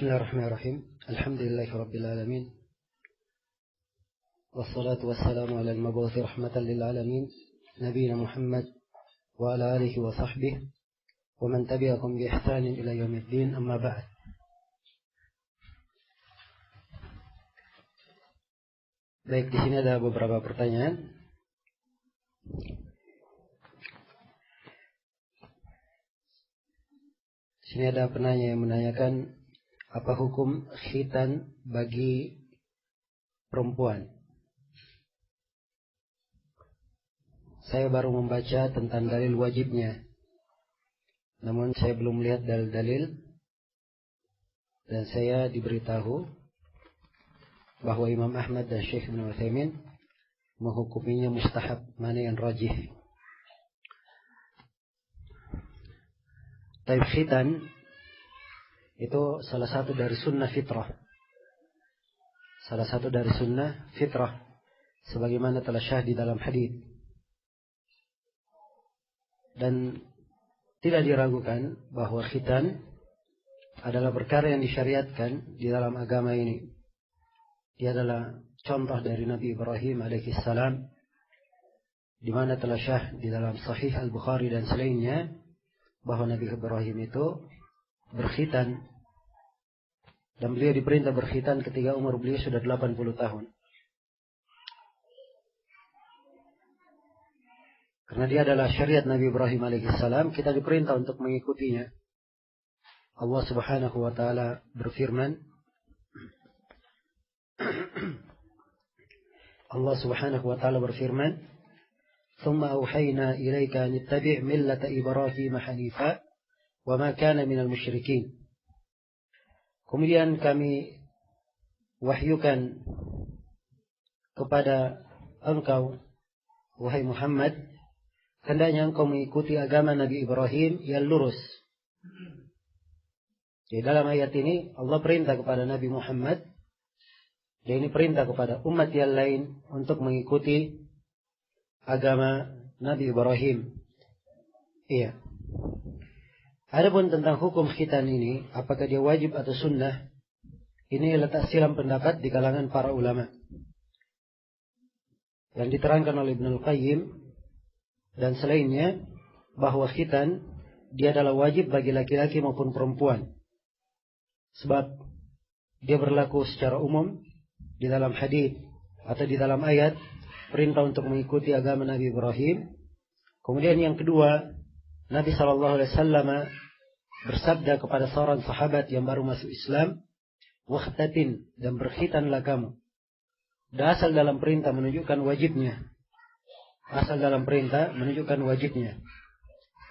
Bismillahirrahmanirrahim. Alhamdulillahirabbil alamin. Wassalatu wassalamu ala al-mabu'uts rahmatan lil alamin, nabiyina Muhammad wa ala alihi wa sahbihi wa man tabi'ahum bi ihsanin ila yaumiddin, amma ba'd. Baik, di sini ada beberapa pertanyaan. Di sini ada penanya yang menanyakan apa hukum khitan bagi perempuan. Saya baru membaca tentang dalil wajibnya, namun saya belum melihat dalil-dalil, dan saya diberitahu bahwa Imam Ahmad dan Syekh Ibnu Utsaimin menghukuminya mustahab. Mana yang rajih? Taib khitan itu salah satu dari sunnah fitrah. Salah satu dari sunnah fitrah, sebagaimana telah syahid di dalam hadis. Dan tidak diragukan bahwa khitan adalah perkara yang disyariatkan di dalam agama ini. Dia adalah contoh dari Nabi Ibrahim alaihissalam, di mana telah syahid di dalam Sahih Al-Bukhari dan selainnya bahwa Nabi Ibrahim itu berkhitan, dan beliau diperintah berkhitan ketika umur beliau sudah 80 tahun. Karena dia adalah syariat Nabi Ibrahim alaihissalam, kita diperintah untuk mengikutinya. Allah Subhanahu wa taala berfirman, Allah Subhanahu wa taala berfirman, ثم أوحينا إليك أن اتبع ملة إبراهيم حنيفا وما كان من المشركين. Kemudian kami wahyukan kepada engkau, wahai Muhammad, hendaknya engkau mengikuti agama Nabi Ibrahim yang lurus. Di dalam ayat ini Allah perintah kepada Nabi Muhammad, dan ini perintah kepada umat yang lain untuk mengikuti agama Nabi Ibrahim. Iya. Adapun tentang hukum khitan ini, apakah dia wajib atau sunnah, ini letak silam pendapat di kalangan para ulama. Yang diterangkan oleh Ibnu Al-Qayyim dan selainnya, bahwa khitan dia adalah wajib bagi laki-laki maupun perempuan. Sebab dia berlaku secara umum di dalam hadis atau di dalam ayat, perintah untuk mengikuti agama Nabi Ibrahim. Kemudian yang kedua, Nabi SAW bersabda kepada seorang sahabat yang baru masuk Islam, "Wakhtatin," dan berkhitanlah kamu. Dan asal dalam perintah menunjukkan wajibnya. Asal dalam perintah menunjukkan wajibnya.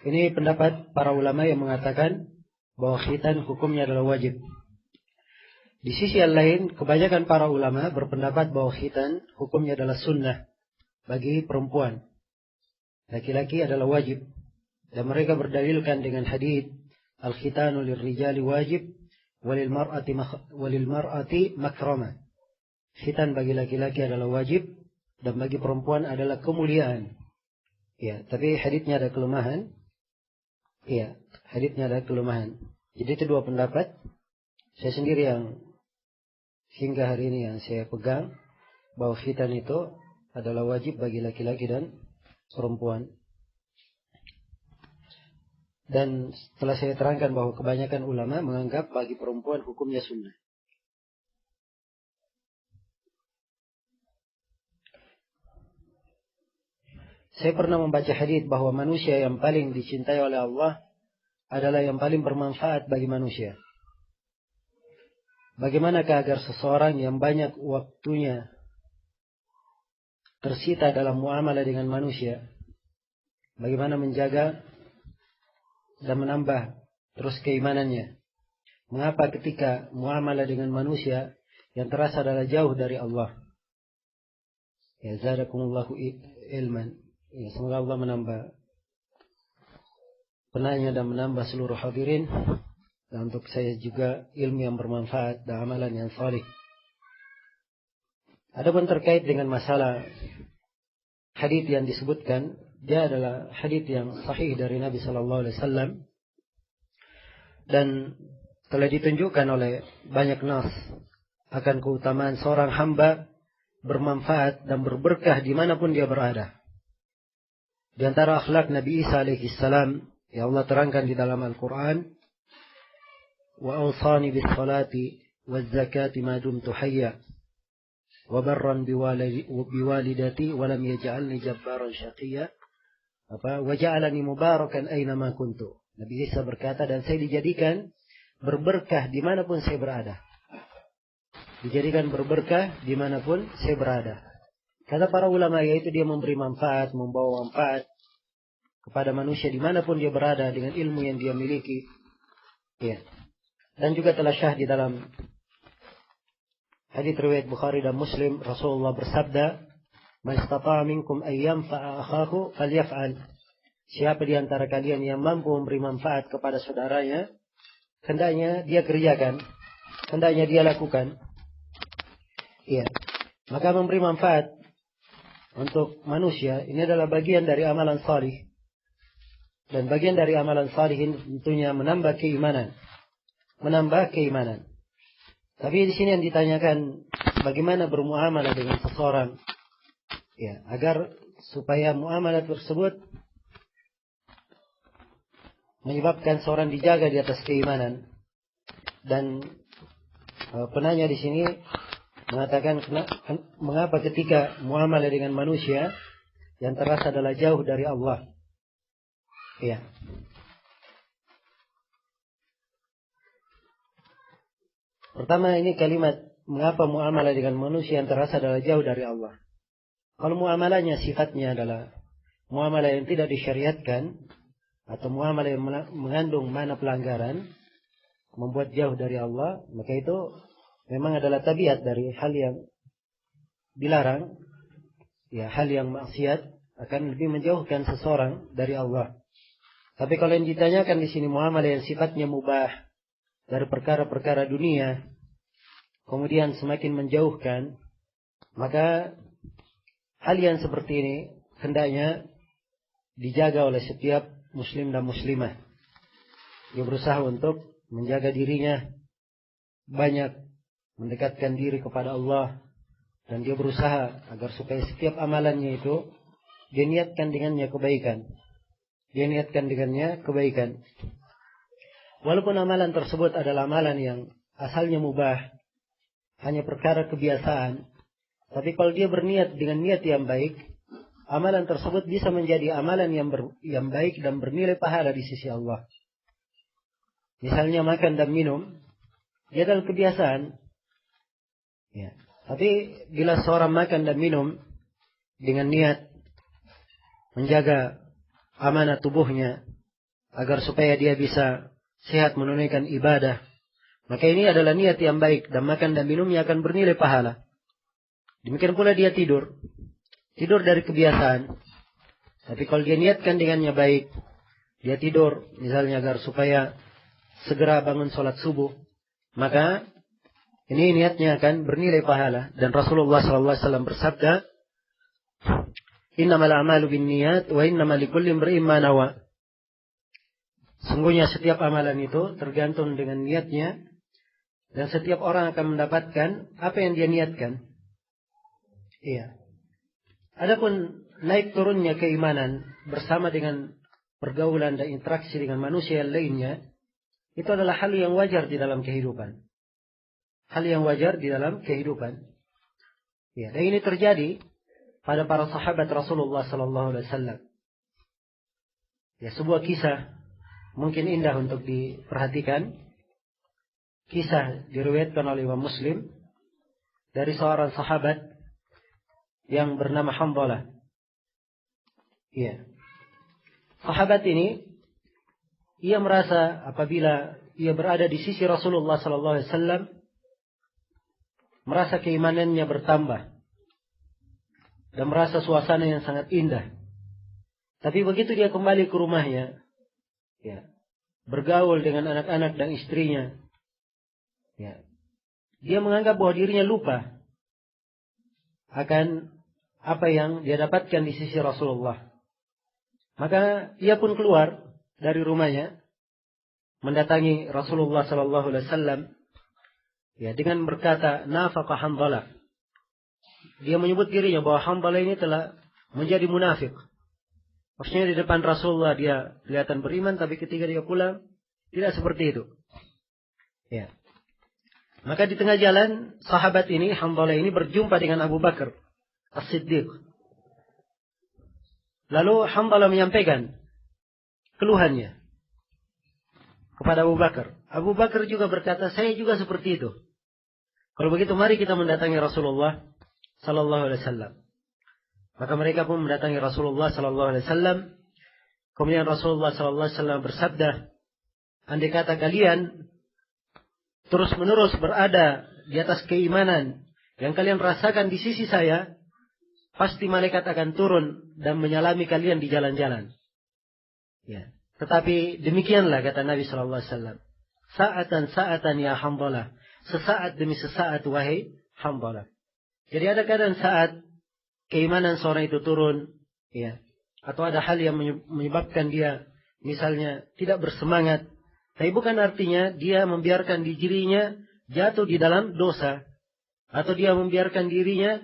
Ini pendapat para ulama yang mengatakan bahwa khitan hukumnya adalah wajib. Di sisi yang lain, kebanyakan para ulama berpendapat bahwa khitan hukumnya adalah sunnah bagi perempuan. Laki-laki adalah wajib. Dan mereka berdalilkan dengan hadis, "Al-khitanu lirrijali wajib, walil mar'ati makramah." Khitan bagi laki-laki adalah wajib, dan bagi perempuan adalah kemuliaan. Ya, tapi hadisnya ada kelemahan. Ya, hadisnya ada kelemahan. Jadi itu dua pendapat. Saya sendiri yang hingga hari ini yang saya pegang, bahwa khitan itu adalah wajib bagi laki-laki dan perempuan. Dan setelah saya terangkan bahwa kebanyakan ulama menganggap bagi perempuan hukumnya sunnah. Saya pernah membaca hadis bahwa manusia yang paling dicintai oleh Allah adalah yang paling bermanfaat bagi manusia. Bagaimanakah agar seseorang yang banyak waktunya tersita dalam muamalah dengan manusia, bagaimana menjaga dan menambah terus keimanannya? Mengapa ketika muamalah dengan manusia yang terasa adalah jauh dari Allah? Ya, zadakumullahu ilman. Ya, semoga Allah menambah penanya dan menambah seluruh hadirin, dan untuk saya juga ilmu yang bermanfaat dan amalan yang salih. Adapun terkait dengan masalah hadis yang disebutkan, dia adalah hadis yang sahih dari Nabi sallallahu alaihi wasallam, dan telah ditunjukkan oleh banyak nas akan keutamaan seorang hamba bermanfaat dan berberkah dimanapun dia berada. Di antara akhlak Nabi Isa alaihissalam yang Allah terangkan di dalam Al-Quran, wa awsani bis salati waz zakati ma dumtu hayya wa barran biwalidati wa lam yaj'alni jabbaran syaqiyya wa ja'alani mubarakan aina ma kuntu. Nabi Isa berkata, dan saya dijadikan berberkah dimanapun saya berada. Dijadikan berberkah dimanapun saya berada. Kata para ulama, yaitu dia memberi manfaat, membawa manfaat kepada manusia dimanapun dia berada dengan ilmu yang dia miliki. Ya. Dan juga telah syah di dalam hadits riwayat Bukhari dan Muslim, Rasulullah bersabda, "Man istata'a minkum an yanfa'a akhahu falyaf'al." Siapa di antara kalian yang mampu memberi manfaat kepada saudaranya, hendaknya dia kerjakan, hendaknya dia lakukan. Iya. Maka memberi manfaat untuk manusia ini adalah bagian dari amalan salih. Dan bagian dari amalan salih ini tentunya menambah keimanan. Menambah keimanan. Tapi di sini yang ditanyakan, bagaimana bermuamalah dengan seseorang, ya, agar supaya muamalah tersebut menyebabkan seorang dijaga di atas keimanan. Dan penanya di sini mengatakan, mengapa ketika muamalah dengan manusia yang terasa adalah jauh dari Allah? Ya. Pertama, ini kalimat mengapa muamalah dengan manusia yang terasa adalah jauh dari Allah. Kalau muamalahnya sifatnya adalah muamalah yang tidak disyariatkan atau muamalah yang mengandung mana pelanggaran, membuat jauh dari Allah, maka itu memang adalah tabiat dari hal yang dilarang, ya, hal yang maksiat akan lebih menjauhkan seseorang dari Allah. Tapi kalau yang ditanyakan di sini muamalah yang sifatnya mubah dari perkara-perkara dunia, kemudian semakin menjauhkan, maka hal yang seperti ini hendaknya dijaga oleh setiap muslim dan muslimah. Dia berusaha untuk menjaga dirinya, banyak mendekatkan diri kepada Allah, dan dia berusaha agar supaya setiap amalannya itu dia niatkan dengannya kebaikan. Dia niatkan dengannya kebaikan. Walaupun amalan tersebut adalah amalan yang asalnya mubah, hanya perkara kebiasaan, tapi kalau dia berniat dengan niat yang baik, amalan tersebut bisa menjadi amalan yang baik dan bernilai pahala di sisi Allah. Misalnya makan dan minum, dia adalah kebiasaan. Ya. Tapi bila seorang makan dan minum dengan niat menjaga amanah tubuhnya agar supaya dia bisa sehat menunaikan ibadah, maka ini adalah niat yang baik dan makan dan minumnya akan bernilai pahala. Demikian pula dia tidur dari kebiasaan. Tapi kalau dia niatkan dengannya baik, dia tidur misalnya agar supaya segera bangun sholat subuh, maka ini niatnya akan bernilai pahala. Dan Rasulullah SAW bersabda, "Innamal a'malu binniyat wa innamal likulli imri'in ma nawa." Sungguhnya setiap amalan itu tergantung dengan niatnya, dan setiap orang akan mendapatkan apa yang dia niatkan. Iya. Adapun naik turunnya keimanan bersama dengan pergaulan dan interaksi dengan manusia yang lainnya, itu adalah hal yang wajar di dalam kehidupan. Hal yang wajar di dalam kehidupan. Ya, dan ini terjadi pada para sahabat Rasulullah SAW. Ya, sebuah kisah mungkin indah untuk diperhatikan. Kisah diriwayatkan oleh Imam Muslim dari seorang sahabat yang bernama Hanzalah. Ya. Sahabat ini, ia merasa apabila ia berada di sisi Rasulullah SAW, merasa keimanannya bertambah dan merasa suasana yang sangat indah. Tapi begitu dia kembali ke rumahnya, ya, bergaul dengan anak-anak dan istrinya, ya, dia menganggap bahwa dirinya lupa akan apa yang dia dapatkan di sisi Rasulullah. Maka ia pun keluar dari rumahnya mendatangi Rasulullah sallallahu alaihi wasallam ya dengan berkata nafaqa Hanzalah. Dia menyebut dirinya bahwa Hanzalah ini telah menjadi munafik. Maksudnya di depan Rasulullah dia kelihatan beriman, tapi ketika dia pulang tidak seperti itu. Ya. Maka di tengah jalan sahabat ini, Hanzalah ini berjumpa dengan Abu Bakar As-Siddiq. Lalu Hanzalah menyampaikan keluhannya kepada Abu Bakar. Abu Bakar juga berkata, saya juga seperti itu. Kalau begitu mari kita mendatangi Rasulullah sallallahu alaihi wasallam. Maka mereka pun mendatangi Rasulullah sallallahu alaihi wasallam. Kemudian Rasulullah sallallahu alaihi wasallam bersabda, andai kata kalian terus-menerus berada di atas keimanan yang kalian rasakan di sisi saya, pasti malaikat akan turun dan menyalami kalian di jalan-jalan. Ya. Tetapi demikianlah kata Nabi sallallahu alaihi wasallam, saatan ya Hanzalah, sesaat demi sesaat wahai Hanzalah. Jadi ada keadaan saat keimanan seorang itu turun, ya, atau ada hal yang menyebabkan dia misalnya tidak bersemangat, tapi bukan artinya dia membiarkan dirinya jatuh di dalam dosa, atau dia membiarkan dirinya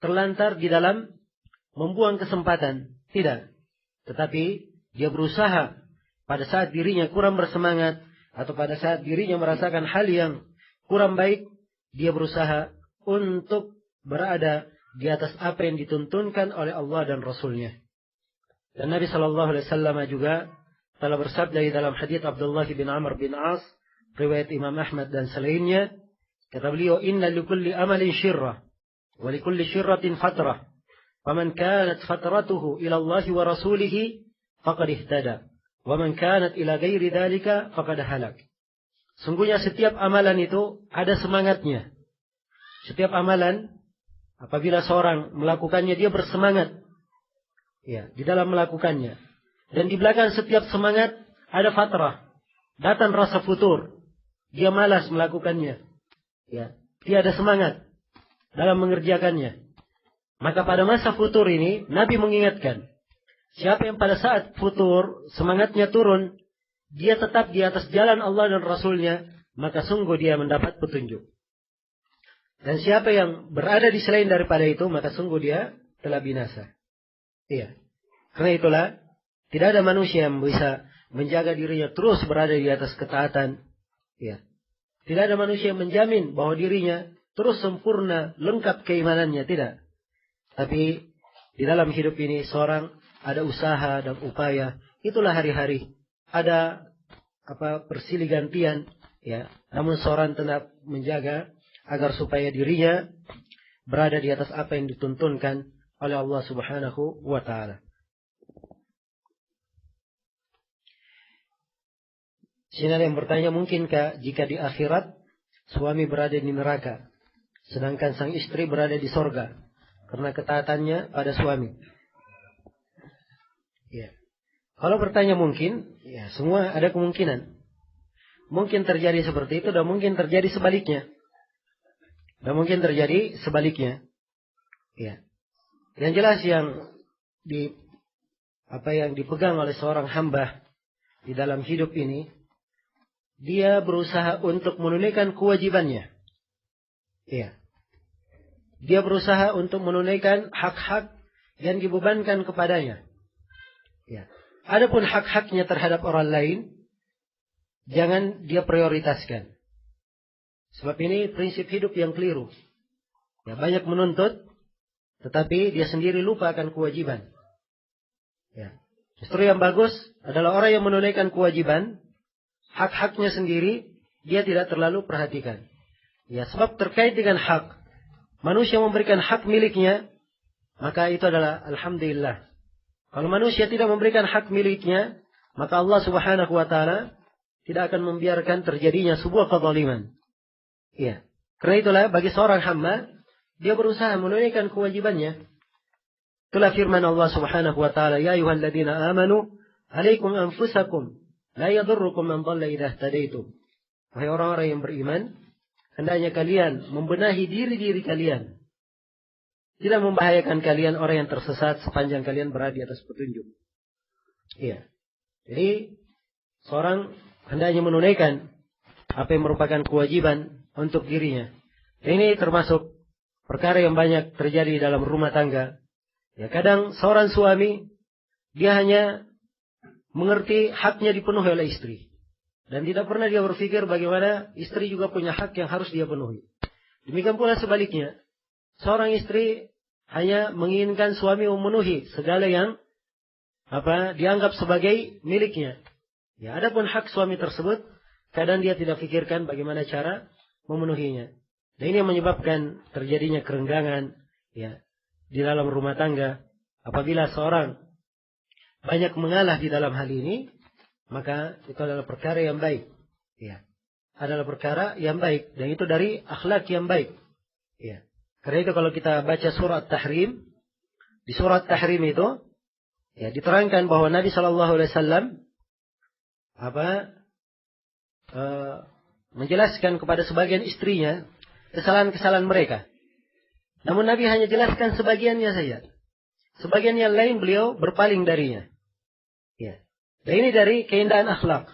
terlantar di dalam membuang kesempatan. Tidak. Tetapi dia berusaha pada saat dirinya kurang bersemangat, atau pada saat dirinya merasakan hal yang kurang baik, dia berusaha untuk berada di atas apa yang dituntunkan oleh Allah dan Rasulnya. Dan Nabi Shallallahu Alaihi Wasallam juga telah bersabda di dalam hadits Abdullah bin Amr bin As, riwayat Imam Ahmad dan selainnya, kata beliau, Inna likulli amalin syirrah, wa likulli syirratin fatrah, faman kanat fatratuhu ila Allah wa rasulihi, faqad ihtada, wa man kanat ila ghairi dhalika, faqad halak. Sungguhnya setiap amalan itu ada semangatnya. Setiap amalan, apabila seorang melakukannya, dia bersemangat ya, di dalam melakukannya. Dan di belakang setiap semangat ada fatrah. Datang rasa futur. Dia malas melakukannya. Ya, dia ada semangat dalam mengerjakannya. Maka pada masa futur ini, Nabi mengingatkan, siapa yang pada saat futur semangatnya turun, dia tetap di atas jalan Allah dan Rasulnya, maka sungguh dia mendapat petunjuk. Dan siapa yang berada di selain daripada itu, maka sungguh dia telah binasa. Iya. Karena itulah, tidak ada manusia yang bisa menjaga dirinya terus berada di atas ketaatan. Iya. Tidak ada manusia yang menjamin bahwa dirinya terus sempurna, lengkap keimanannya. Tidak. Tapi di dalam hidup ini seorang ada usaha dan upaya. Itulah hari-hari. Ada persilih gantian. Ya. Namun seorang tetap menjaga agar supaya dirinya berada di atas apa yang dituntunkan oleh Allah Subhanahu wa Ta'ala. Sini ada yang bertanya, mungkinkah jika di akhirat suami berada di neraka, sedangkan sang istri berada di sorga karena ketaatannya pada suami? Ya. Kalau bertanya mungkin, ya semua ada kemungkinan. Mungkin terjadi seperti itu dan mungkin terjadi sebaliknya. Dan mungkin terjadi sebaliknya. Ya. Yang jelas yang dipegang oleh seorang hamba di dalam hidup ini, dia berusaha untuk menunaikan kewajibannya. Ya. Dia berusaha untuk menunaikan hak-hak yang dibebankan kepadanya. Ya. Adapun hak-haknya terhadap orang lain, jangan dia prioritaskan. Sebab ini prinsip hidup yang keliru. Ya, banyak menuntut, tetapi dia sendiri lupa akan kewajiban. Ya. Justru yang bagus adalah orang yang menunaikan kewajiban, hak-haknya sendiri, dia tidak terlalu perhatikan. Ya, sebab terkait dengan hak, manusia memberikan hak miliknya, maka itu adalah alhamdulillah. Kalau manusia tidak memberikan hak miliknya, maka Allah Subhanahu wa Ta'ala tidak akan membiarkan terjadinya sebuah kezaliman. Ya. Karena itulah bagi seorang hamba, dia berusaha menunaikan kewajibannya. Itulah firman Allah Subhanahu wa Ta'ala, ya ayyuhalladzina amanu alaikum anfusakum la yadurrukum man dhalla idza ihtadaitum. Wahai orang-orang yang beriman, hendaknya kalian membenahi diri-diri kalian. Tidak membahayakan kalian orang yang tersesat sepanjang kalian berada di atas petunjuk. Iya. Jadi seorang hendaknya menunaikan apa yang merupakan kewajiban untuk dirinya. Ini termasuk perkara yang banyak terjadi dalam rumah tangga. Ya, kadang seorang suami dia hanya mengerti haknya dipenuhi oleh istri, dan tidak pernah dia berpikir bagaimana istri juga punya hak yang harus dia penuhi. Demikian pula sebaliknya, seorang istri hanya menginginkan suami memenuhi segala yang dianggap sebagai miliknya. Ya, adapun hak suami tersebut, kadang dia tidak pikirkan bagaimana cara memenuhinya. Dan ini yang menyebabkan terjadinya kerenggangan ya di dalam rumah tangga. Apabila seorang banyak mengalah di dalam hal ini, maka itu adalah perkara yang baik. Ya, adalah perkara yang baik, dan itu dari akhlak yang baik. Ya. Karena itu kalau kita baca surat Tahrim, di surat Tahrim itu ya diterangkan bahwa Nabi Shallallahu Alaihi Wasallam menjelaskan kepada sebagian istrinya kesalahan-kesalahan mereka. Namun Nabi hanya jelaskan sebagiannya saja. Sebagian yang lain beliau berpaling darinya. Ya. Dan ini dari keindahan akhlak,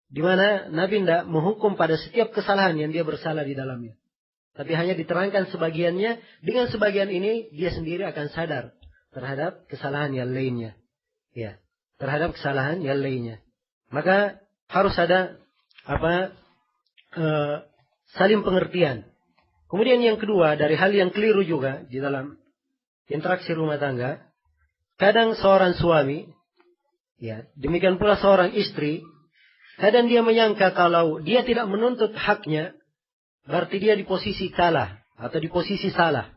di mana Nabi tidak menghukum pada setiap kesalahan yang dia bersalah di dalamnya, tapi hanya diterangkan sebagiannya. Dengan sebagian ini dia sendiri akan sadar terhadap kesalahan yang lainnya. Ya, terhadap kesalahan yang lainnya. Maka harus ada saling pengertian. Kemudian yang kedua, dari hal yang keliru juga di dalam interaksi rumah tangga, kadang seorang suami, ya, demikian pula seorang istri, kadang dia menyangka kalau dia tidak menuntut haknya, berarti dia di posisi kalah atau di posisi salah.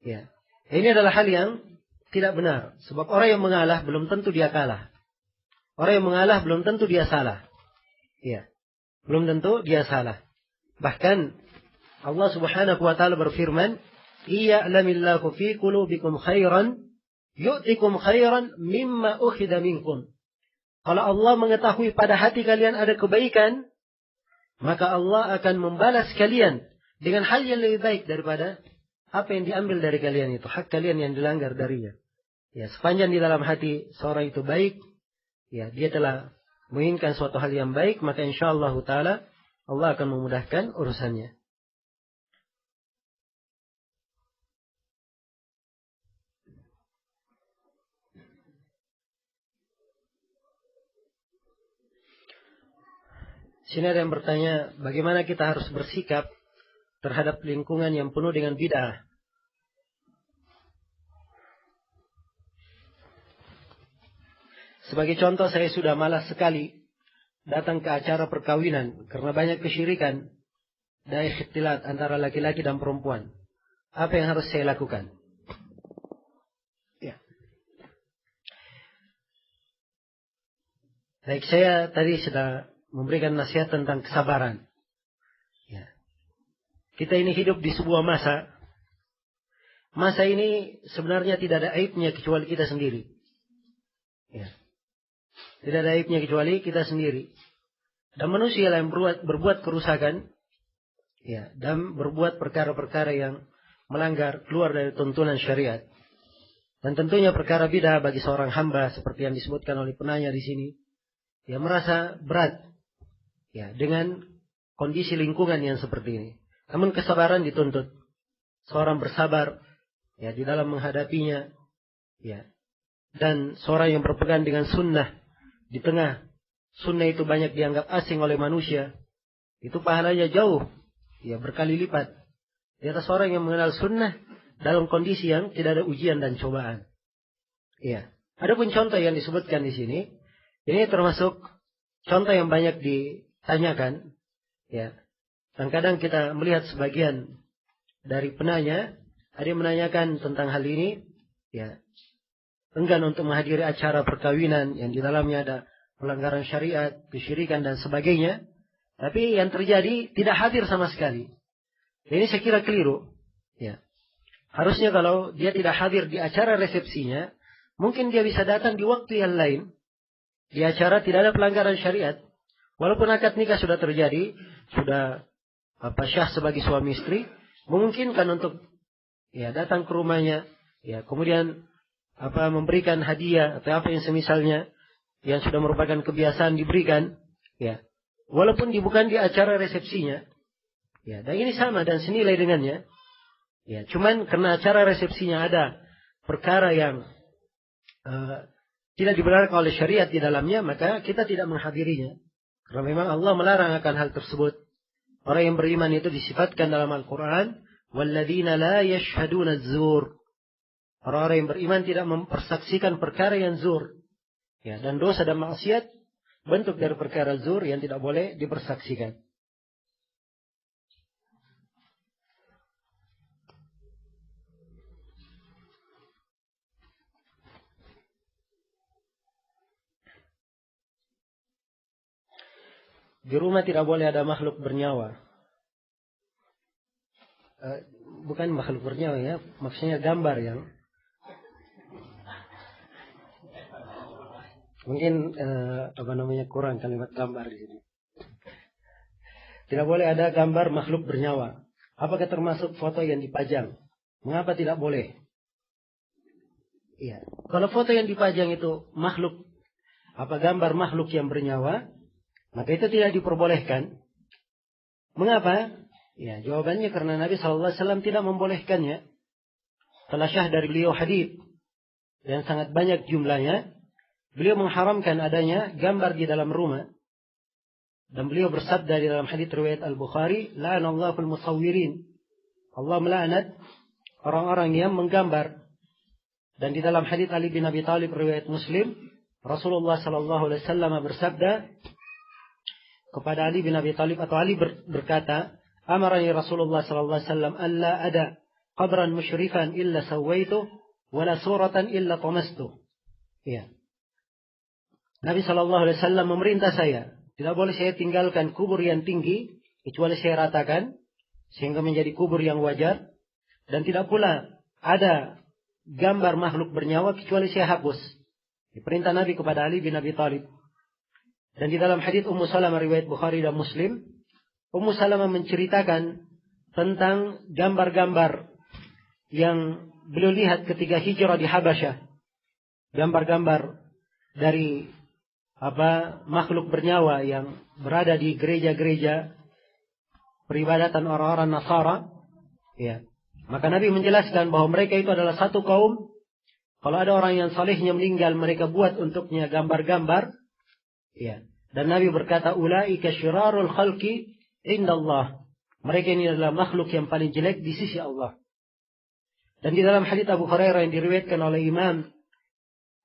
Ya, ini adalah hal yang tidak benar. Sebab orang yang mengalah belum tentu dia kalah. Orang yang mengalah belum tentu dia salah. Ya, belum tentu dia salah. Bahkan Allah Subhanahu wa taala berfirman, "Iya'lamillahu fi qulubikum khairan yu'tikum khairan mimma ukhidha minkum." Kalau Allah mengetahui pada hati kalian ada kebaikan, maka Allah akan membalas kalian dengan hal yang lebih baik daripada apa yang diambil dari kalian itu, hak kalian yang dilanggar darinya. Ya, sepanjang di dalam hati seorang itu baik, ya, dia telah menginginkan suatu hal yang baik, maka insyaallah taala Allah akan memudahkan urusannya. Sini ada yang bertanya, bagaimana kita harus bersikap terhadap lingkungan yang penuh dengan bid'ah? Sebagai contoh, saya sudah malas sekali datang ke acara perkawinan karena banyak kesyirikan dan ikhtilat antara laki-laki dan perempuan. Apa yang harus saya lakukan? Ya. Baik, saya tadi sudah memberikan nasihat tentang kesabaran. Ya. Kita ini hidup di sebuah masa. Masa ini sebenarnya tidak ada aibnya kecuali kita sendiri. Ya. Tidak ada aibnya kecuali kita sendiri. Dan manusia yang berbuat kerusakan, ya, dan berbuat perkara-perkara yang melanggar keluar dari tuntunan syariat. Dan tentunya perkara bid'ah bagi seorang hamba seperti yang disebutkan oleh penanya di sini, ya, merasa berat, ya, dengan kondisi lingkungan yang seperti ini. Namun kesabaran dituntut. Seorang bersabar, ya, di dalam menghadapinya, ya. Dan seorang yang berpegang dengan sunnah, di tengah sunnah itu banyak dianggap asing oleh manusia, itu pahalanya jauh, ya, berkali lipat di atas orang yang mengenal sunnah dalam kondisi yang tidak ada ujian dan cobaan. Ya. Adapun contoh yang disebutkan di sini, ini termasuk contoh yang banyak ditanyakan, ya. Dan kadang kita melihat sebagian dari penanya, ada yang menanyakan tentang hal ini, ya, enggan untuk menghadiri acara perkawinan yang di dalamnya ada pelanggaran syariat, kesyirikan dan sebagainya. Tapi yang terjadi tidak hadir sama sekali. Ini saya kira keliru. Ya. Harusnya kalau dia tidak hadir di acara resepsinya, mungkin dia bisa datang di waktu yang lain. Di acara tidak ada pelanggaran syariat. Walaupun akad nikah sudah terjadi, sudah syah sebagai suami istri, memungkinkan untuk, ya, datang ke rumahnya, ya, kemudian memberikan hadiah atau apa yang semisalnya yang sudah merupakan kebiasaan diberikan, Ya. Walaupun bukan di acara resepsinya. Ya, dan ini sama dan senilai dengannya. Ya, cuman karena acara resepsinya ada perkara yang tidak dibenarkan oleh syariat di dalamnya, maka kita tidak menghadirinya. Karena memang Allah melarang akan hal tersebut. Orang yang beriman itu disifatkan dalam Al-Quran, وَالَّذِينَ لَا يَشْهَدُونَ الزُّورِ. Orang-orang yang beriman tidak mempersaksikan perkara yang zur. Ya, dan dosa dan maksiat bentuk dari perkara zur yang tidak boleh dipersaksikan. Di rumah tidak boleh ada makhluk bernyawa. Bukan makhluk bernyawa ya, maksudnya gambar yang mungkin kurang kalimat gambar di sini. Tidak boleh ada gambar makhluk bernyawa. Apakah termasuk foto yang dipajang? Mengapa tidak boleh? Iya. Kalau foto yang dipajang itu makhluk, gambar makhluk yang bernyawa, maka itu tidak diperbolehkan. Mengapa? Ya, jawabannya karena Nabi SAW tidak membolehkannya. Telah syah dari beliau hadits yang sangat banyak jumlahnya. Beliau mengharamkan adanya gambar di dalam rumah. Dan beliau bersabda di dalam hadits riwayat Al-Bukhari, la'anallahul musawwirin. Allah melaknat orang-orang yang menggambar. Dan di dalam hadits Ali bin Abi Thalib riwayat Muslim, Rasulullah SAW bersabda kepada Ali bin Abi Thalib, atau Ali berkata, amarani Rasulullah sallallahu alaihi wasallam alla ada qabran musyrifan illa sawaitu wala suratan illa tamastu. Ya. Nabi sallallahu alaihi wasallam memerintah saya, tidak boleh saya tinggalkan kubur yang tinggi kecuali saya ratakan sehingga menjadi kubur yang wajar, dan tidak pula ada gambar makhluk bernyawa kecuali saya hapus. Perintah Nabi kepada Ali bin Abi Thalib. Dan di dalam hadits Ummu Salamah riwayat Bukhari dan Muslim, Ummu Salamah menceritakan tentang gambar-gambar yang beliau lihat ketika hijrah di Habasyah. Gambar-gambar dari makhluk bernyawa yang berada di gereja-gereja peribadatan orang-orang Nasara. Ya. Maka Nabi menjelaskan bahwa mereka itu adalah satu kaum. Kalau ada orang yang salehnya meninggal, mereka buat untuknya gambar-gambar. Ya. Dan Nabi berkata, ulaika syirarul khalqi indallah. Mereka ini adalah makhluk yang paling jelek di sisi Allah. Dan di dalam hadits Abu Hurairah yang diriwayatkan oleh Imam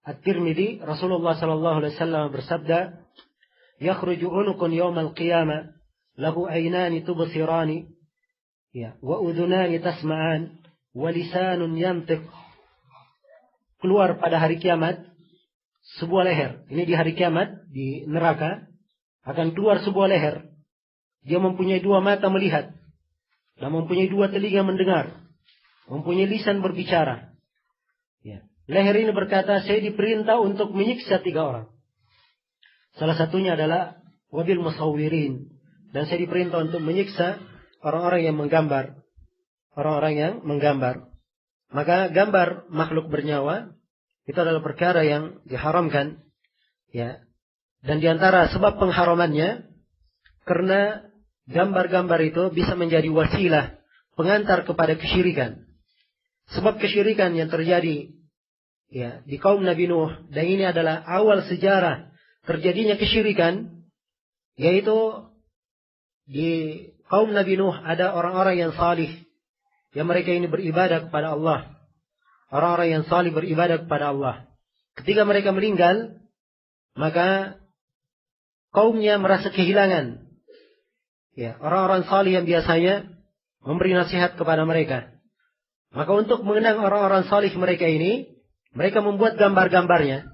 At-Tirmidzi, Rasulullah sallallahu alaihi wasallam bersabda, yakhruju unukun yawmal qiyamah lahu aynani tubsirani, ya, wa udhunani tasma'an, wa lisanun yantiq. Keluar pada hari kiamat sebuah leher. Ini di hari kiamat, di neraka, akan keluar sebuah leher. Dia mempunyai dua mata melihat, dan mempunyai dua telinga mendengar, mempunyai lisan berbicara. Ya. Leher ini berkata, saya diperintah untuk menyiksa 3 orang. Salah satunya adalah wabil musawwirin. Dan saya diperintah untuk menyiksa orang-orang yang menggambar. Orang-orang yang menggambar. Maka gambar makhluk bernyawa itu adalah perkara yang diharamkan, ya. Dan diantara sebab pengharamannya, karena gambar-gambar itu bisa menjadi wasilah pengantar kepada kesyirikan. Sebab kesyirikan yang terjadi, ya, di kaum Nabi Nuh, dan ini adalah awal sejarah terjadinya kesyirikan, yaitu di kaum Nabi Nuh ada orang-orang yang salih, yang mereka ini beribadah kepada Allah. Orang-orang yang salih beribadah kepada Allah. Ketika mereka meninggal, maka kaumnya merasa kehilangan, ya, orang-orang salih yang biasanya memberi nasihat kepada mereka. Maka untuk mengenang orang-orang salih mereka ini, mereka membuat gambar-gambarnya.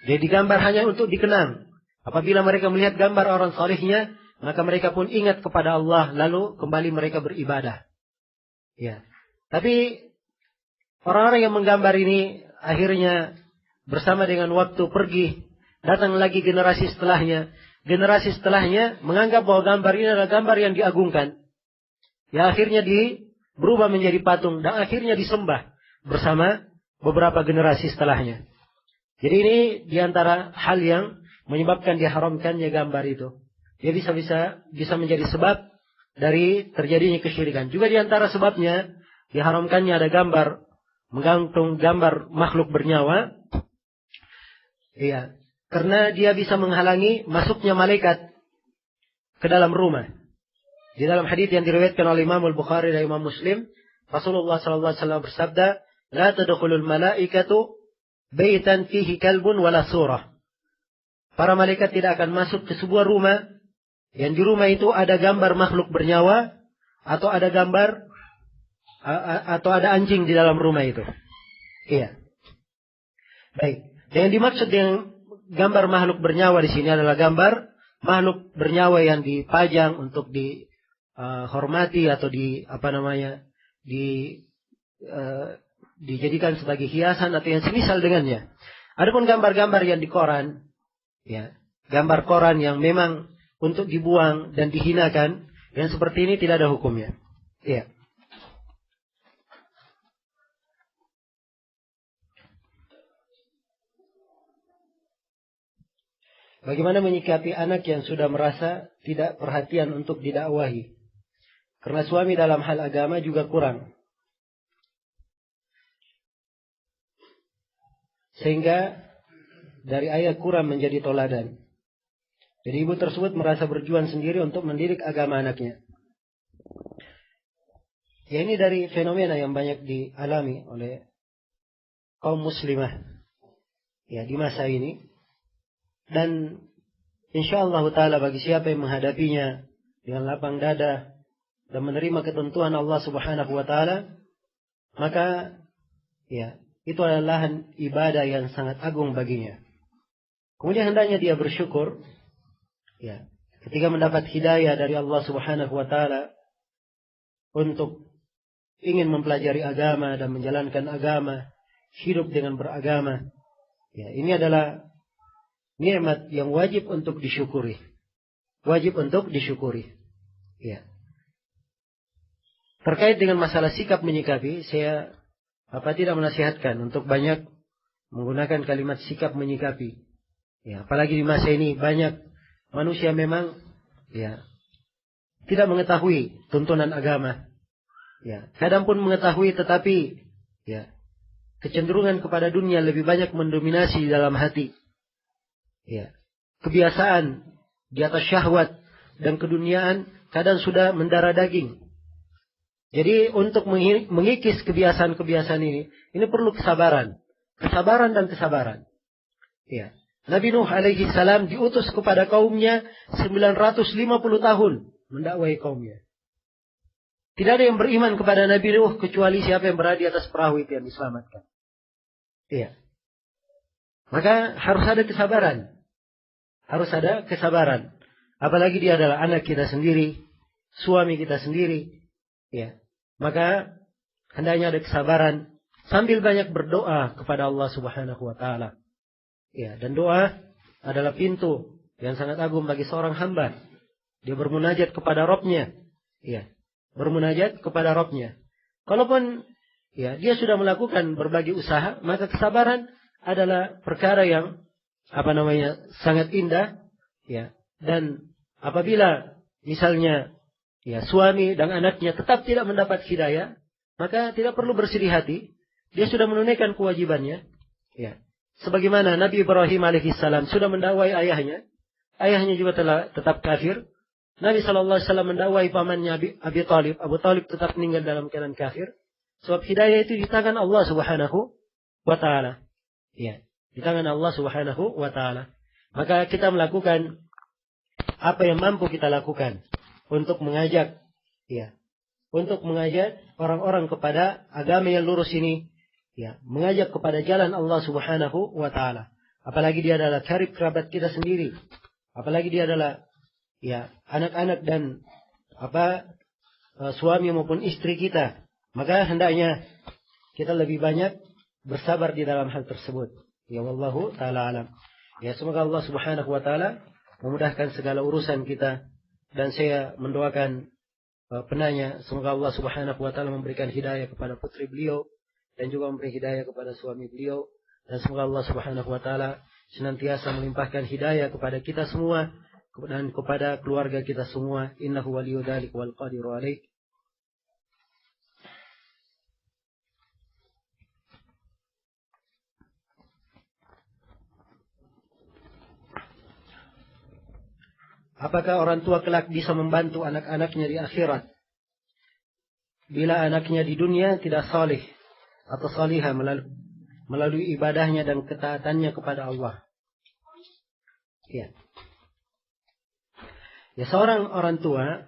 Jadi gambar hanya untuk dikenang. Apabila mereka melihat gambar orang salihnya, maka mereka pun ingat kepada Allah, lalu kembali mereka beribadah. Ya. Tapi orang-orang yang menggambar ini akhirnya bersama dengan waktu pergi, datang lagi generasi setelahnya. Generasi setelahnya menganggap bahwa gambar ini adalah gambar yang diagungkan. Ya, akhirnya berubah menjadi patung dan akhirnya disembah bersama beberapa generasi setelahnya. Jadi ini diantara hal yang menyebabkan diharamkannya gambar itu. Dia bisa menjadi sebab dari terjadinya kesyirikan. Juga di antara sebabnya diharamkannya ada gambar, menggantung gambar makhluk bernyawa. Iya, karena dia bisa menghalangi masuknya malaikat ke dalam rumah. Di dalam hadits yang diriwayatkan oleh Imam Al-Bukhari dan Imam Muslim, Rasulullah SAW bersabda, "La tadkhulul malaikatu baitan fihi kalbun wala surah." Para malaikat tidak akan masuk ke sebuah rumah yang di rumah itu ada gambar makhluk bernyawa atau ada gambar atau ada anjing di dalam rumah itu. Iya. Baik. Yang dimaksud dengan gambar makhluk bernyawa di sini adalah gambar makhluk bernyawa yang dipajang untuk dihormati atau dijadikan sebagai hiasan atau yang semisal dengannya. Adapun gambar-gambar yang di koran, ya, gambar koran yang memang untuk dibuang dan dihinakan, yang seperti ini tidak ada hukumnya. Iya. Bagaimana menyikapi anak yang sudah merasa tidak perhatian untuk didakwahi? Karena suami dalam hal agama juga kurang. Sehingga dari ayah kurang menjadi toladan. Jadi ibu tersebut merasa berjuang sendiri untuk mendidik agama anaknya. Ya, ini dari fenomena yang banyak dialami oleh kaum muslimah, ya, di masa ini. Dan insyaallah ta'ala bagi siapa yang menghadapinya dengan lapang dada dan menerima ketentuan Allah Subhanahu wa ta'ala, maka ya, itu adalah lahan ibadah yang sangat agung baginya. Kemudian hendaknya dia bersyukur, ya, ketika mendapat hidayah dari Allah Subhanahu wa ta'ala untuk ingin mempelajari agama dan menjalankan agama, hidup dengan beragama. Ya, ini adalah nikmat yang wajib untuk disyukuri. Wajib untuk disyukuri. Ya. Terkait dengan masalah sikap menyikapi, saya tidak menasihatkan untuk banyak menggunakan kalimat sikap menyikapi. Ya, apalagi di masa ini banyak manusia memang ya tidak mengetahui tuntunan agama. Ya, kadang pun mengetahui tetapi ya kecenderungan kepada dunia lebih banyak mendominasi dalam hati. Ya, kebiasaan di atas syahwat dan keduniaan kadang sudah mendarah daging. Jadi untuk mengikis kebiasaan-kebiasaan ini perlu kesabaran dan kesabaran. Ya. Nabi Nuh alaihi salam diutus kepada kaumnya 950 tahun mendakwai kaumnya. Tidak ada yang beriman kepada Nabi Nuh kecuali siapa yang berada di atas perahu itu yang diselamatkan. Iya. Maka harus ada kesabaran. Harus ada kesabaran. Apalagi dia adalah anak kita sendiri, suami kita sendiri. Ya. Maka hendaknya ada kesabaran sambil banyak berdoa kepada Allah Subhanahu wa taala. Ya, dan doa adalah pintu yang sangat agung bagi seorang hamba. Dia bermunajat kepada Rabb-nya. Ya, bermunajat kepada Rabb-nya. Kalaupun ya dia sudah melakukan berbagai usaha, maka kesabaran adalah perkara yang sangat indah, ya. Dan apabila misalnya ya suami dan anaknya tetap tidak mendapat hidayah, maka tidak perlu bersedih hati. Dia sudah menunaikan kewajibannya. Ya. Sebagaimana Nabi Ibrahim alaihissalam sudah mendakwai ayahnya. Ayahnya juga telah tetap kafir. Nabi SAW mendakwai pamannya Abi Talib. Abu Talib tetap meninggal dalam keadaan kafir. Sebab hidayah itu di tangan Allah Subhanahu wa ta'ala. Ya. Di tangan Allah Subhanahu wa ta'ala. Maka kita melakukan apa yang mampu kita lakukan untuk mengajak, ya, untuk mengajak orang-orang kepada agama yang lurus ini, ya, mengajak kepada jalan Allah Subhanahu wa ta'ala. Apalagi dia adalah karib kerabat kita sendiri. Apalagi dia adalah ya anak-anak dan suami maupun istri kita. Maka hendaknya kita lebih banyak bersabar di dalam hal tersebut. Ya wallahu ta'ala alam. Ya, semoga Allah Subhanahu wa ta'ala memudahkan segala urusan kita. Dan saya mendoakan penanya, semoga Allah Subhanahu wa ta'ala memberikan hidayah kepada putri beliau dan juga memberi hidayah kepada suami beliau, dan semoga Allah Subhanahu wa ta'ala senantiasa melimpahkan hidayah kepada kita semua dan kepada keluarga kita semua. Innahu waliyyu dzalika wal qadiru alaih. Apakah orang tua kelak bisa membantu anak-anaknya di akhirat bila anaknya di dunia tidak salih atau salihah melalui ibadahnya dan ketaatannya kepada Allah? Ya. Ya, seorang orang tua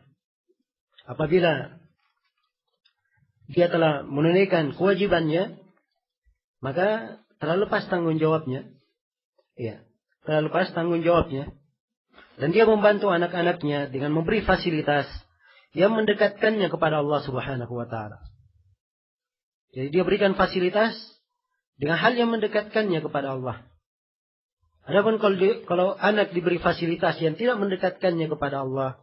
apabila dia telah menunaikan kewajibannya, maka telah lepas tanggung jawabnya. Ya, telah lepas tanggung jawabnya. Dan dia membantu anak-anaknya dengan memberi fasilitas yang mendekatkannya kepada Allah Subhanahu wa taala. Jadi dia berikan fasilitas dengan hal yang mendekatkannya kepada Allah. Adapun kalau anak diberi fasilitas yang tidak mendekatkannya kepada Allah,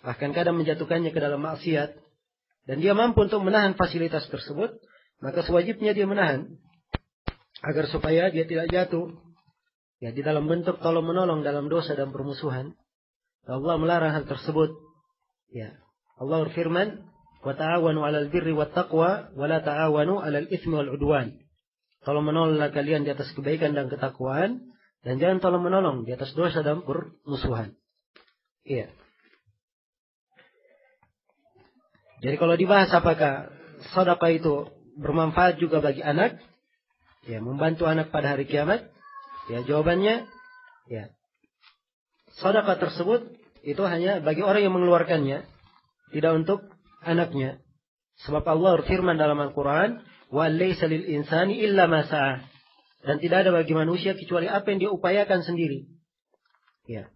bahkan kadang menjatuhkannya ke dalam maksiat, dan dia mampu untuk menahan fasilitas tersebut, maka sewajibnya dia menahan agar supaya dia tidak jatuh ya di dalam bentuk tolong menolong dalam dosa dan permusuhan. Allah melarang hal tersebut. Ya, Allah berfirman, "Wa ta'awanu 'alal birri wat taqwa wa la ta'awanu 'alal itsmi wal 'udwan." Tolong menolonglah kalian di atas kebaikan dan ketakwaan, dan jangan tolong menolong di atas dosa dan permusuhan. Iya. Jadi kalau dibahas apakah sedekah itu bermanfaat juga bagi anak, ya, membantu anak pada hari kiamat, ya, jawabannya, ya, sedekah tersebut itu hanya bagi orang yang mengeluarkannya, tidak untuk anaknya. Sebab Allah berfirman dalam Al-Quran, "Wa laysa lil insani illa ma sa'a." Dan tidak ada bagi manusia kecuali apa yang dia upayakan sendiri. Ya,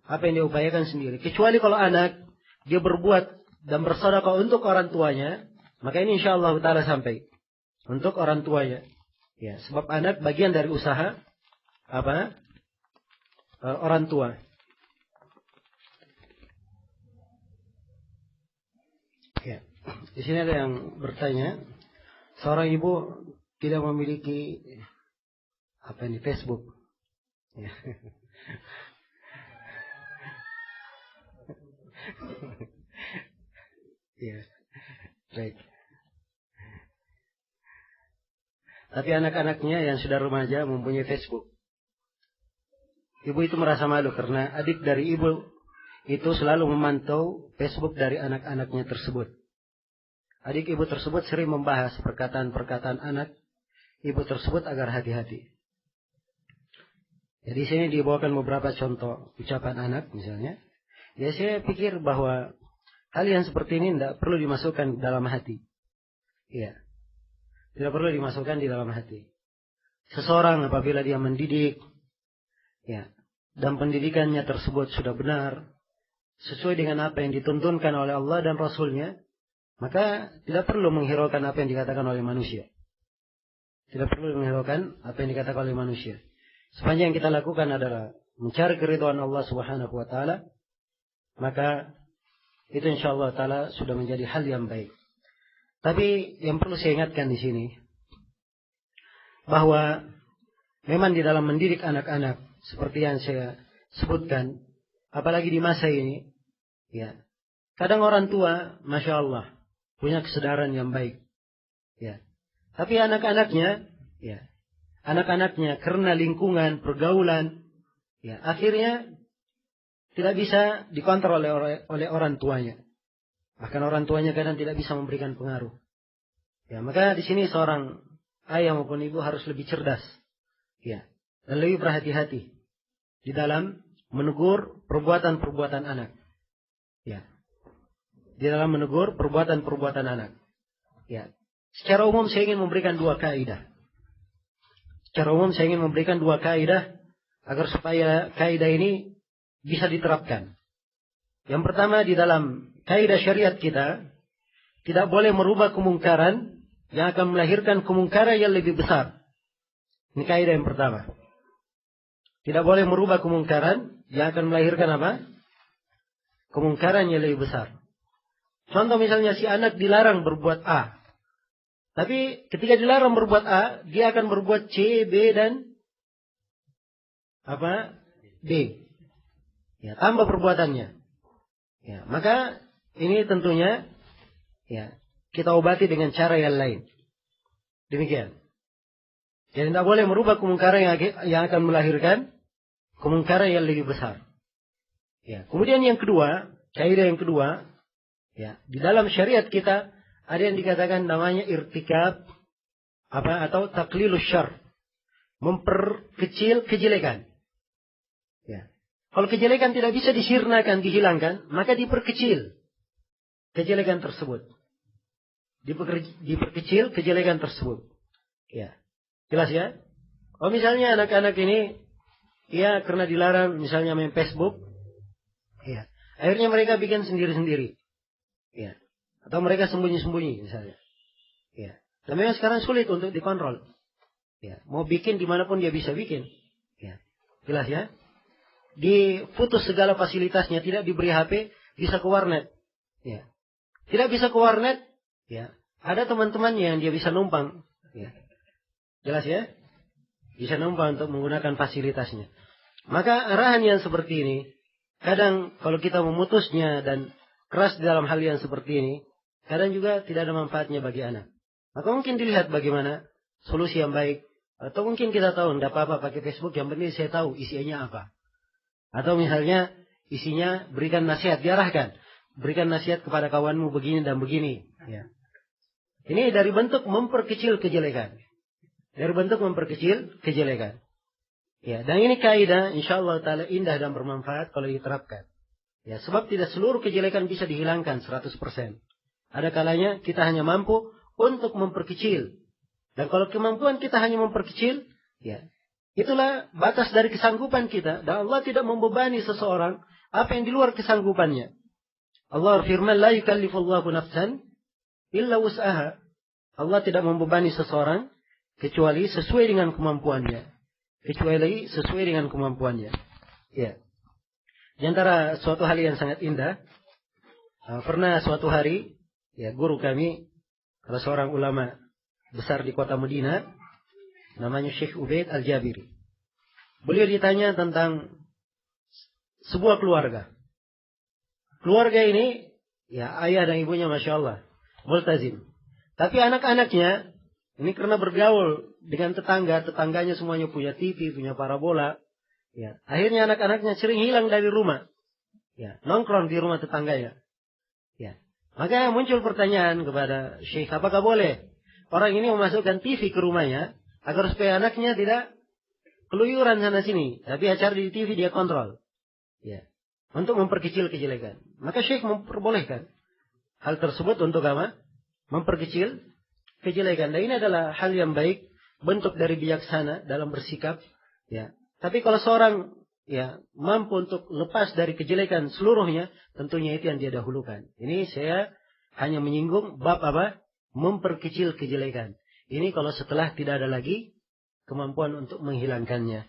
apa yang dia upayakan sendiri. Kecuali kalau anak dia berbuat dan bersedekah untuk orang tuanya, maka ini insyaallah taala sampai untuk orang tuanya. Ya, sebab anak bagian dari usaha apa? Orang tua. Ya. Di sini ada yang bertanya, seorang ibu tidak memiliki apa ini Facebook. Ya. Ya. Baik. Tapi anak-anaknya yang sudah remaja mempunyai Facebook. Ibu itu merasa malu karena adik dari ibu itu selalu memantau Facebook dari anak-anaknya tersebut. Adik ibu tersebut sering membahas perkataan-perkataan anak ibu tersebut agar hati-hati. Jadi sini dibawakan beberapa contoh ucapan anak misalnya. Ya, saya pikir bahwa hal yang seperti ini tidak perlu dimasukkan dalam hati. Iya. Tidak perlu dimasukkan di dalam hati. Seseorang apabila dia mendidik, ya, dan pendidikannya tersebut sudah benar, sesuai dengan apa yang dituntunkan oleh Allah dan Rasulnya, maka tidak perlu menghiraukan apa yang dikatakan oleh manusia. Tidak perlu menghiraukan apa yang dikatakan oleh manusia. Sepanjang yang kita lakukan adalah mencari keridhaan Allah Subhanahu wa taala, maka itu insyaallah taala sudah menjadi hal yang baik. Tapi yang perlu saya ingatkan di sini bahwa memang di dalam mendidik anak-anak seperti yang saya sebutkan, apalagi di masa ini, ya, kadang orang tua, masya Allah, punya kesadaran yang baik, ya. Tapi anak-anaknya, ya, anak-anaknya karena lingkungan, pergaulan, ya, akhirnya tidak bisa dikontrol oleh orang tuanya. Bahkan orang tuanya kadang tidak bisa memberikan pengaruh. Ya, maka di sini seorang ayah maupun ibu harus lebih cerdas, ya, dan lebih berhati-hati di dalam menegur perbuatan-perbuatan anak. Ya. Di dalam menegur perbuatan-perbuatan anak. Ya. Secara umum saya ingin memberikan dua kaidah. Agar supaya kaidah ini bisa diterapkan. Yang pertama, di dalam kaidah syariat kita tidak boleh merubah kemungkaran yang akan melahirkan kemungkaran yang lebih besar. Ini kaidah yang pertama. Tidak boleh merubah kemungkaran yang akan melahirkan apa? Kemungkaran yang lebih besar. Contoh misalnya si anak dilarang berbuat A. Tapi ketika dilarang berbuat A, dia akan berbuat C, B, dan apa? B. Ya, tambah perbuatannya. Ya, maka ini tentunya ya kita obati dengan cara yang lain. Demikian. Jadi tidak boleh merubah kemungkaran yang akan melahirkan kemungkaran yang lebih besar. Ya. Kemudian yang kedua, kaidah yang kedua, ya, di dalam syariat kita ada yang dikatakan namanya irtikab atau taklilus syarr, memperkecil kejelekan. Ya. Kalau kejelekan tidak bisa disirnakan, dihilangkan, maka diperkecil kejelekan tersebut. Diperkecil kejelekan tersebut. Ya. Jelas ya? Oh misalnya anak-anak ini, ya karena dilarang misalnya main Facebook, ya, akhirnya mereka bikin sendiri-sendiri, ya, atau mereka sembunyi-sembunyi misalnya, ya. Dan memang sekarang sulit untuk dikontrol, ya. Mau bikin dimanapun dia bisa bikin, ya. Jelas ya? Diputus segala fasilitasnya, tidak diberi HP, bisa ke warnet, ya. Tidak bisa ke warnet, ya. Ada teman-temannya yang dia bisa numpang, ya. Jelas ya? Bisa numpang untuk menggunakan fasilitasnya. Maka arahan yang seperti ini, kadang kalau kita memutusnya dan keras dalam hal yang seperti ini, kadang juga tidak ada manfaatnya bagi anak. Maka mungkin dilihat bagaimana solusi yang baik. Atau mungkin kita tahu, tidak apa-apa pakai Facebook, yang penting saya tahu isinya apa. Atau misalnya isinya berikan nasihat, diarahkan. Berikan nasihat kepada kawanmu begini dan begini. Ya. Ini dari bentuk memperkecil kejelekan. Dari bentuk memperkecil kejelekan. Ya, dan ini kaidah insyaallah taala indah dan bermanfaat kalau diterapkan. Ya, sebab tidak seluruh kejelekan bisa dihilangkan 100%. Ada kalanya kita hanya mampu untuk memperkecil. Dan kalau kemampuan kita hanya memperkecil, ya, itulah batas dari kesanggupan kita. Dan Allah tidak membebani seseorang apa yang di luar kesanggupannya. Allah firman, la yukallifullahu nafsan illa wus'aha. Allah tidak membebani seseorang kecuali sesuai dengan kemampuannya. Kecuali sesuai dengan kemampuannya. Ya. Di antara suatu hal yang sangat indah, pernah suatu hari, ya, guru kami, salah seorang ulama besar di kota Madinah, namanya Syekh Ubaid Al-Jabiri. Beliau ditanya tentang sebuah keluarga. Keluarga ini, ya, ayah dan ibunya Masya Allah, multazim. Tapi anak-anaknya, ini karena bergaul dengan tetangganya semuanya punya TV, punya parabola. Ya, akhirnya anak-anaknya sering hilang dari rumah. Ya, nongkrong di rumah tetangganya. Ya, maka muncul pertanyaan kepada Syekh, apakah boleh orang ini memasukkan TV ke rumahnya agar supaya anaknya tidak keluyuran sana sini, tapi acara di TV dia kontrol. Ya, untuk memperkecil kejelekan. Maka Syekh memperbolehkan hal tersebut untuk apa? Memperkecil kejelekan. Dan ini adalah hal yang baik, bentuk dari bijaksana dalam bersikap. Ya. Tapi kalau seorang, ya, mampu untuk lepas dari kejelekan seluruhnya, tentunya itu yang dia dahulukan. Ini saya hanya menyinggung bab apa? Memperkecil kejelekan. Ini kalau setelah tidak ada lagi kemampuan untuk menghilangkannya.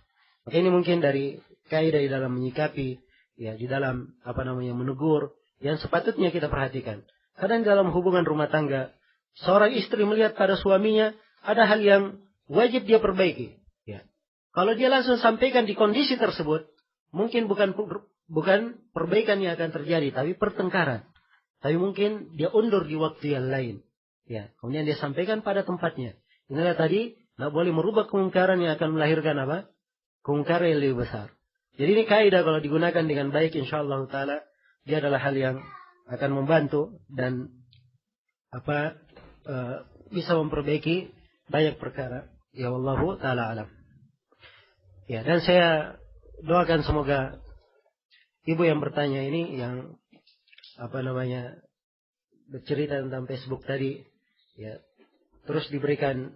Maka ini mungkin dari kaidah di dalam menyikapi, ya, di dalam menegur yang sepatutnya kita perhatikan. Kadang dalam hubungan rumah tangga, seorang istri melihat pada suaminya ada hal yang wajib dia perbaiki. Ya. Kalau dia langsung sampaikan di kondisi tersebut, mungkin bukan perbaikan yang akan terjadi, tapi pertengkaran. Tapi mungkin dia undur di waktu yang lain. Ya. Kemudian dia sampaikan pada tempatnya. Inilah tadi, tidak boleh merubah kemungkaran yang akan melahirkan apa? Kemungkaran yang lebih besar. Jadi ini kaidah kalau digunakan dengan baik, insyaallah taala, dia adalah hal yang akan membantu dan bisa memperbaiki banyak perkara. Ya wallahu taala alam. Ya, dan saya doakan semoga ibu yang bertanya ini yang bercerita tentang Facebook tadi, ya, terus diberikan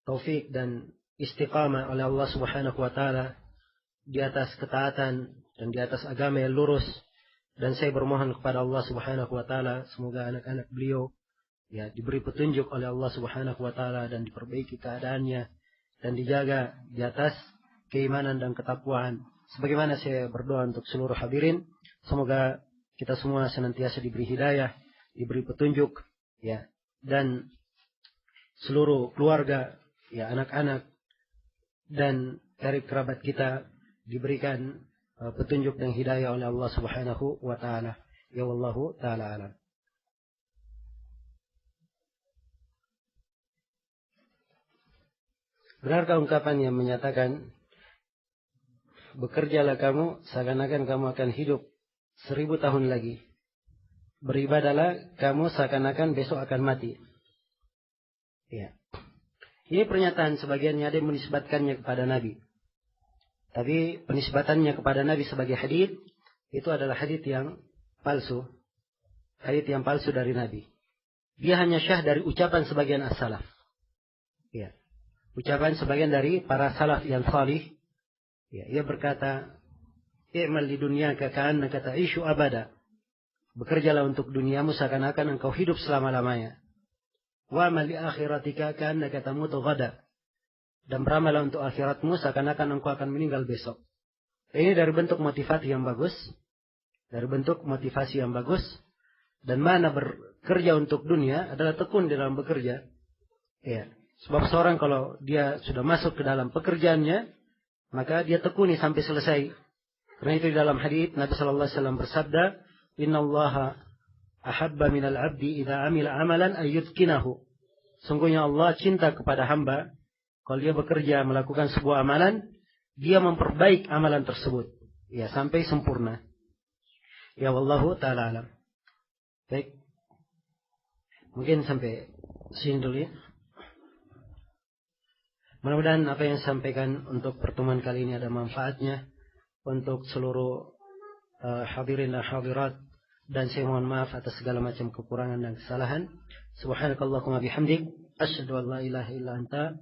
taufik dan istiqamah oleh Allah Subhanahu wa taala di atas ketaatan dan di atas agama yang lurus. Dan saya bermohon kepada Allah Subhanahu wa taala semoga anak-anak beliau, ya, diberi petunjuk oleh Allah Subhanahu wa taala dan diperbaiki keadaannya dan dijaga di atas keimanan dan ketakwaan. Sebagaimana saya berdoa untuk seluruh hadirin, semoga kita semua senantiasa diberi hidayah, diberi petunjuk, ya, dan seluruh keluarga, ya, anak-anak dan karib kerabat kita diberikan petunjuk dan hidayah oleh Allah Subhanahu wa taala. Ya wallahu taala alam. Benarkah ungkapan yang menyatakan bekerjalah kamu seakan-akan kamu akan hidup 1000 tahun lagi. Beribadahlah kamu seakan-akan besok akan mati. Ya. Ini pernyataan sebagiannya ada yang menisbatkannya kepada Nabi. Tapi penisbatannya kepada Nabi sebagai hadits itu adalah hadits yang palsu. Hadits yang palsu dari Nabi. Dia hanya syah dari ucapan sebagian as-salaf. Ya. Ucapan sebagian dari para salaf yang salih. Ya, ia berkata, "I'mal di dunyaka ka'annaka ta'ishu abada." Bekerjalah untuk duniamu seakan-akan engkau hidup selama-lamanya. Wa amal li akhiratika ka'annaka tamutu ghada. Dan beramallah untuk akhiratmu seakan-akan engkau akan meninggal besok. Ini dari bentuk motivasi yang bagus. Dari bentuk motivasi yang bagus. Dan mana bekerja untuk dunia adalah tekun di dalam bekerja. Ya. Sebab seorang kalau dia sudah masuk ke dalam pekerjaannya, maka dia tekuni sampai selesai. Karena itu di dalam hadits Nabi sallallahu alaihi wasallam bersabda, "Innallaha ahabba minal 'abdi idza 'amila 'amalan ayyutkinahu." Sungguhnya Allah cinta kepada hamba kalau dia bekerja melakukan sebuah amalan, dia memperbaik amalan tersebut ya sampai sempurna. Ya wallahu taala alam. Baik. Mungkin sampai sini dulu ya. Mudah-mudahan apa yang disampaikan untuk pertemuan kali ini ada manfaatnya untuk seluruh hadirin dan hadirat, dan saya mohon maaf atas segala macam kekurangan dan kesalahan. Subhanakallahumma bihamdik asyhadu an la ilaha illa anta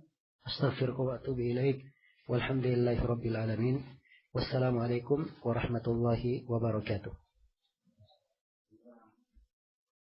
astaghfiruka wa atubu ilaik. Walhamdulillahirabbil alamin. Wassalamualaikum warahmatullahi wabarakatuh.